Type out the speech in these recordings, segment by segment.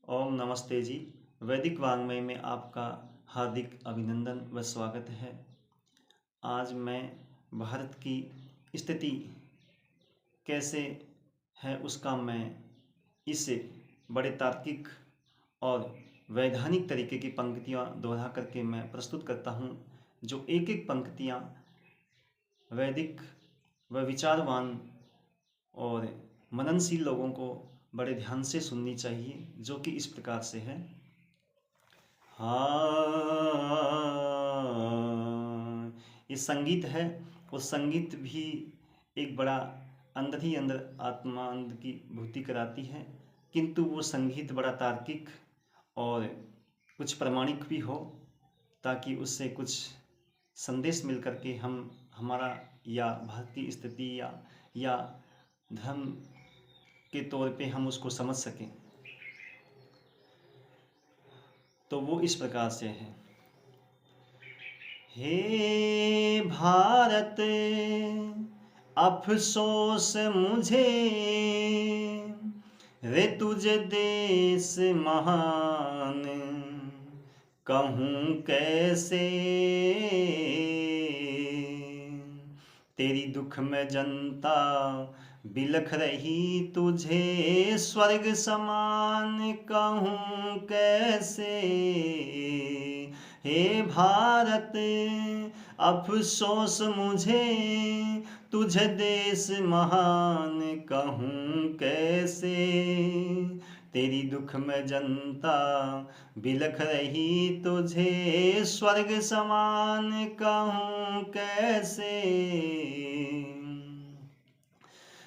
ओम नमस्ते जी। वैदिक वाङ्मय में आपका हार्दिक अभिनंदन व स्वागत है। आज मैं भारत की स्थिति कैसे है उसका मैं इस बड़े तार्किक और वैधानिक तरीके की पंक्तियाँ दोहरा करके मैं प्रस्तुत करता हूँ, जो एक एक पंक्तियाँ वैदिक व विचारवान और मननशील लोगों को बड़े ध्यान से सुननी चाहिए, जो कि इस प्रकार से है। हाँ, ये संगीत है। वो संगीत भी एक बड़ा अंदर ही अंदर आत्मानंद की भूति कराती है, किंतु वो संगीत बड़ा तार्किक और कुछ प्रामाणिक भी हो, ताकि उससे कुछ संदेश मिल करके हम हमारा या भारत की स्थिति या धर्म के तौर पे हम उसको समझ सकें। तो वो इस प्रकार से है। हे भारत, अफसोस मुझे रे तुझे देश महान, कहूँ कैसे तेरी दुख में जनता बिलख रही तुझे स्वर्ग समान, कहूँ कैसे हे भारत, अफसोस मुझे तुझे देश महान, कहूँ कैसे तेरी दुख में जनता बिलख रही तुझे स्वर्ग समान, कहूँ कैसे।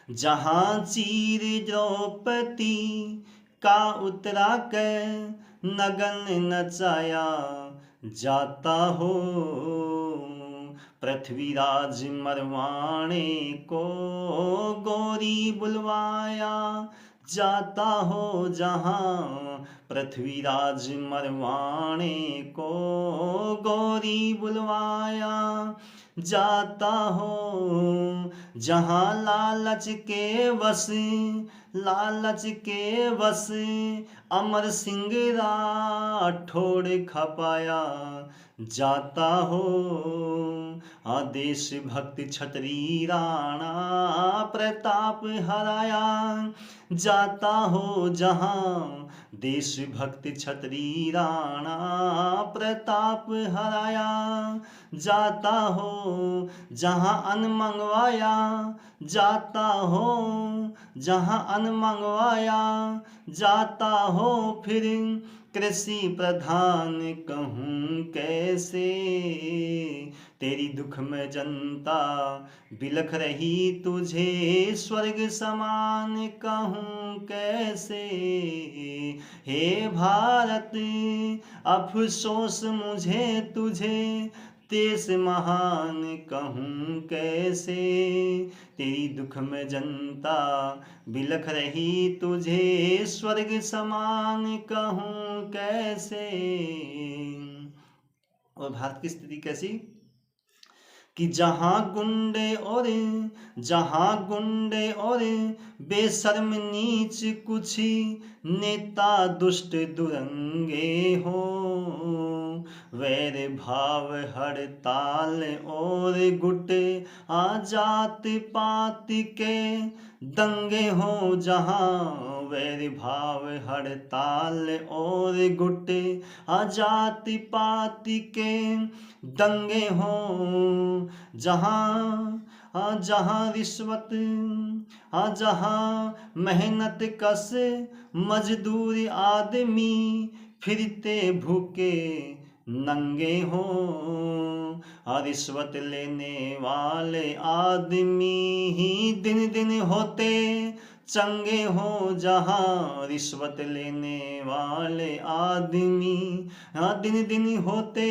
जहाँ चीर द्रौपदी का उतरा कर नगन नचाया जाता हो, पृथ्वीराज मरवाणे को गोरी बुलवाया जाता हो। जहाँ पृथ्वीराज मरवाणे को गोरी बुलवाया जाता हो, जहाँ लालच के वश अमर सिंह राठौड़ खपाया जाता हो। देश भक्त क्षत्रिय राणा प्रताप हराया जाता हो, जहाँ देशभक्त क्षत्रिय राणा प्रताप हराया जाता हो। जहाँ अन्न मंगवाया जाता हो, जहाँ अन्न मंगवाया जाता हो, फिर कृषि प्रधान, कहूँ कैसे तेरी दुख में जनता बिलख रही तुझे स्वर्ग समान, कहूँ कैसे हे भारत, अफसोस मुझे तुझे देश महान, कहूँ कैसे तेरी दुख में जनता बिलख रही तुझे स्वर्ग समान, कहूँ कैसे। और भारत की स्थिति कैसी कि जहाँ गुंडे और बेशर्म नीच कुछ नेता दुष्ट दुरंगे हो, वैर भाव हड़ताल और गुट जात पात के दंगे हो। जहाँ वैर भाव हड़ताल और गुट जात पात के दंगे हो, जहाँ रिश्वत जहाँ मेहनत कस मजदूर आदमी फिरते भूखे नंगे हो। रिश्वत लेने वाले आदमी ही दिन दिन होते चंगे हो। जहाँ रिश्वत लेने वाले आदमी दिन दिन होते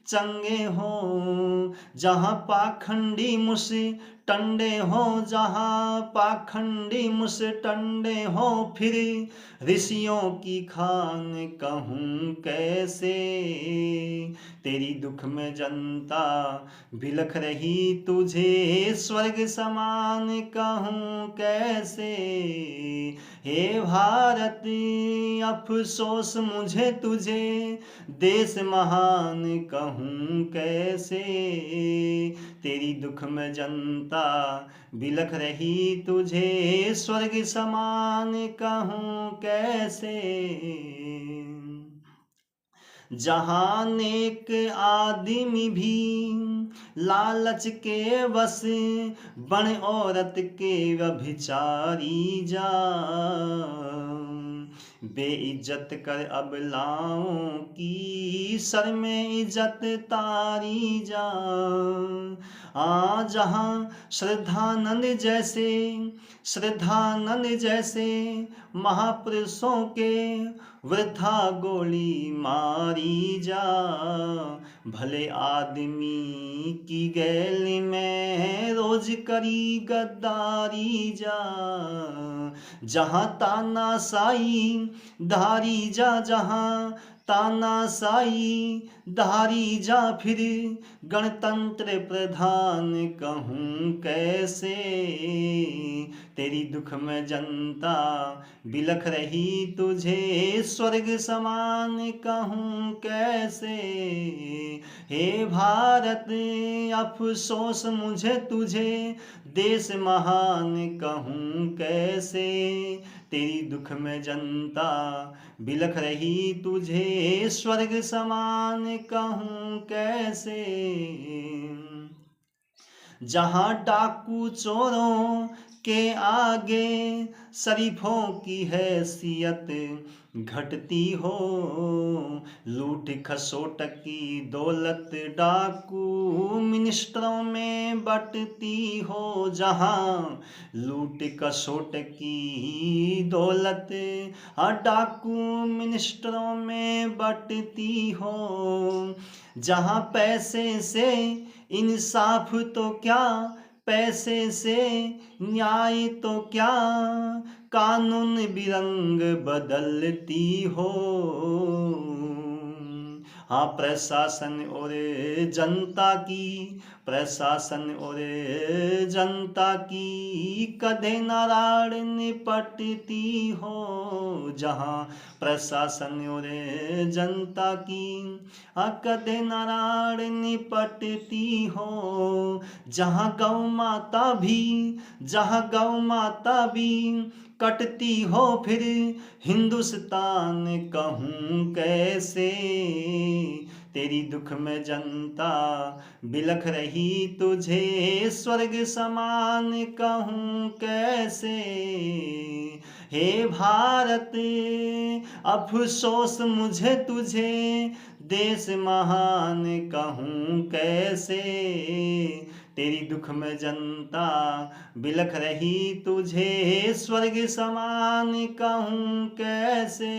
चंगे हो, जहाँ पाखंडी मुस टंडे हो, जहाँ पाखंडी मुस टंडे हो, फिर ऋषियों की खान कहूँ कैसे। तेरी दुख में जनता बिलख रही, तुझे स्वर्ग समान कहूँ कैसे। हे भारत अफसोस मुझे तुझे, देश महान कहूँ कैसे। तेरी दुख में जनता बिलख रही, तुझे स्वर्ग समान कहूँ कैसे। जहाँ नेक आदमी भी लालच के वश, बन औरत के व्यभिचारी जा। बेइज्जत कर अबलाओं की, सर में इज्जत तारी जा। जहाँ श्रद्धानंद जैसे महापुरुषों के वृथा गोली मारी जा। भले आदमी की गैल में रोज करी गद्दारी जा। जहाँ तानाशाही धारी जा, जहाँ तानाशाही धारी जा, फिर गणतंत्र प्रधान कहूँ कैसे। तेरी दुख में जनता बिलख रही, तुझे स्वर्ग समान कहूँ कैसे। हे भारत अफसोस मुझे तुझे, देश महान कहूँ कैसे। तेरी दुख में जनता बिलख रही, तुझे स्वर्ग समान कहूँ कैसे। जहाँ डाकू चोरों के आगे शरीफों की हैसियत घटती हो, लूट खसोट की दौलत डाकू मिनिस्टरों में बटती हो। जहाँ लूट खसोट की दौलत डाकू मिनिस्टरों में बटती हो। जहाँ पैसे से इंसाफ तो क्या, पैसे से न्याय तो क्या, कानून बिरंग बदलती हो। प्रशासन और जनता की कदे नारायण निपटती हो। जहाँ प्रशासन और जनता की कदे नारायण निपटती हो। जहाँ गौ माता भी कटती हो, फिर हिंदुस्तान कहूँ कैसे। तेरी दुख में जनता बिलख रही, तुझे स्वर्ग समान कहूँ कैसे। हे भारत अफसोस मुझे तुझे, देश महान कहूँ कैसे। तेरी दुख में जनता बिलख रही, तुझे स्वर्ग समान कहूँ कैसे।